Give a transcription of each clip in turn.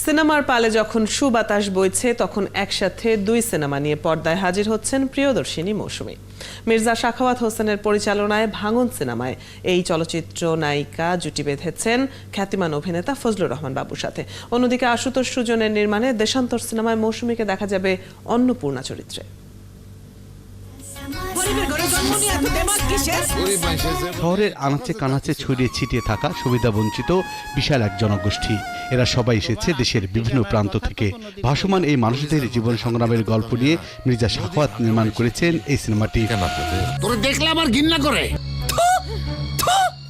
সিনেমার পালে যখন সুবাতাস বইছে তখন একসাথে দুই সিনেমা নিয়ে পর্দায় হাজির হচ্ছেন প্রিয়দর্শিনী মৌসুমী। মির্জা সাখাওয়াত হোসেনের পরিচালনায় ভাঙন সিনেমায় এই চলচ্চিত্র নায়িকা জুটি বেঁধেছেন খ্যাতিমান অভিনেতা ফজলুর রহমান বাবুর সাথে। অন্যদিকে আশুতোষ সুজনের নির্মাণে দেশান্তর সিনেমায় মৌসুমীকে দেখা যাবে অন্নপূর্ণা চরিত্রে। শহরের আনাচে কানাচে ছড়িয়ে ছিটিয়ে থাকা সুবিধাবঞ্চিত বিশাল এক জনগোষ্ঠী। এরা সবাই এসেছে দেশের বিভিন্ন প্রান্ত থেকে। ভাসমান এই মানুষদের জীবন সংগ্রামের গল্প নিয়ে মির্জা সাখাওয়াত নির্মাণ করেছেন এই সিনেমাটি।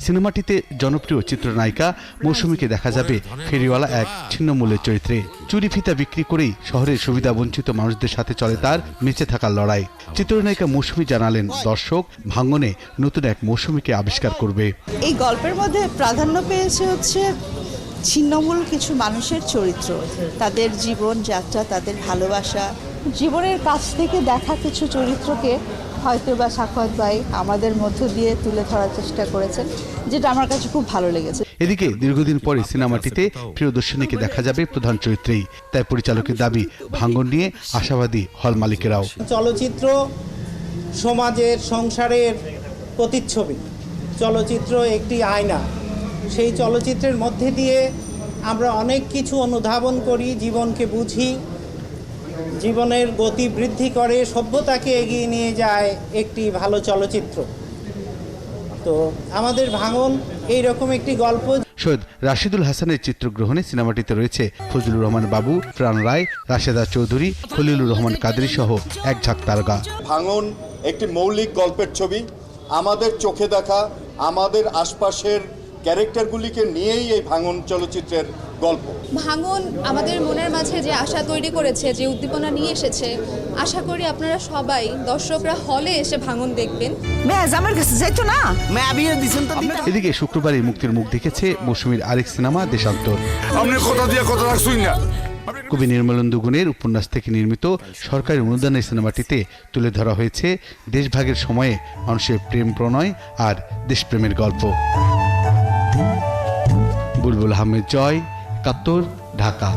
সিনেমাটিতে জনপ্রিয় চিত্রনায়িকা মৌসুমীকে দেখা যাবে ফেরিওয়ালা এক ছিন্নমূল্যের চরিত্রে। চুরি ফিতা বিক্রি করেই শহরের সুবিধাবঞ্চিত মানুষদের সাথে চলে তার বেঁচে থাকার লড়াই। চিত্রনায়িকা মৌসুমী জানালেন, দর্শক ভাঙনে নতুন এক মৌসুমীকে আবিষ্কার করবে। এই গল্পের মধ্যে প্রাধান্য পেয়েছে হচ্ছে ছিন্নমূল কিছু মানুষের চরিত্র, তাদের জীবন যাত্রা, তাদের ভালোবাসা, জীবনের কাছ থেকে দেখা কিছু চরিত্রকে হয়তো বা সাখাওয়াত ভাই আমাদের মধ্য দিয়ে তুলে ধরার চেষ্টা করেছেন, যেটা আমার কাছে খুব ভালো লেগেছে। এদিকে দীর্ঘদিন পরে সিনেমাটিতে প্রিয়দর্শিনীকে দেখা যাবে প্রধান চরিত্রেই। তাই পরিচালকের দাবি, ভাঙন নিয়ে আশাবাদী হল মালিকেরাও। চলচ্চিত্র সমাজের সংসারের প্রতিচ্ছবি, চলচ্চিত্র একটি আয়না। সেই চলচ্চিত্রের মধ্যে দিয়ে আমরা অনেক কিছু অনুধাবন করি, জীবনকে বুঝি, জীবনের গতি বৃদ্ধি করে, সভ্যতাকে এগিয়ে নিয়ে যায় একটি ভালো চলচ্চিত্র। তো আমাদের ভাঙন এইরকম একটি গল্প। সৈয়দ রাশিদুল হাসানের চিত্রগ্রহণে সিনেমাটিতে রয়েছে ফজলুর রহমান বাবু, প্রাণ রায়, রাশেদা চৌধুরী, খলিলুর রহমান কাদরি সহ এক ঝাঁক তারকা। ভাঙন একটি মৌলিক গল্পের ছবি। আমাদের চোখে দেখা, আমাদের আশপাশের ক্যারেক্টারগুলিকে নিয়েই এই ভাঙন চলচ্চিত্রের গল্প। ভাঙন আমাদের মনের মাঝে যে আশা তৈরি করেছে, যে উদ্দীপনা নিয়ে এসেছে, আশা করি আপনারা সবাই দর্শকরা হলে এসে ভাঙন দেখবেন। এদিকে শুক্রবারই মুক্তির মুখ দেখেছে মৌসুমীর আরেক সিনেমা দেশান্তর। কবি নির্মলেন্দু গুণের উপন্যাস থেকে নির্মিত সরকারি অনুদানের সিনেমাটিতে তুলে ধরা হয়েছে দেশভাগের সময়ে মানুষের প্রেম, প্রণয় আর দেশপ্রেমের গল্প। বুলবুল আহমেদ জয়, ৭১, ঢাকা।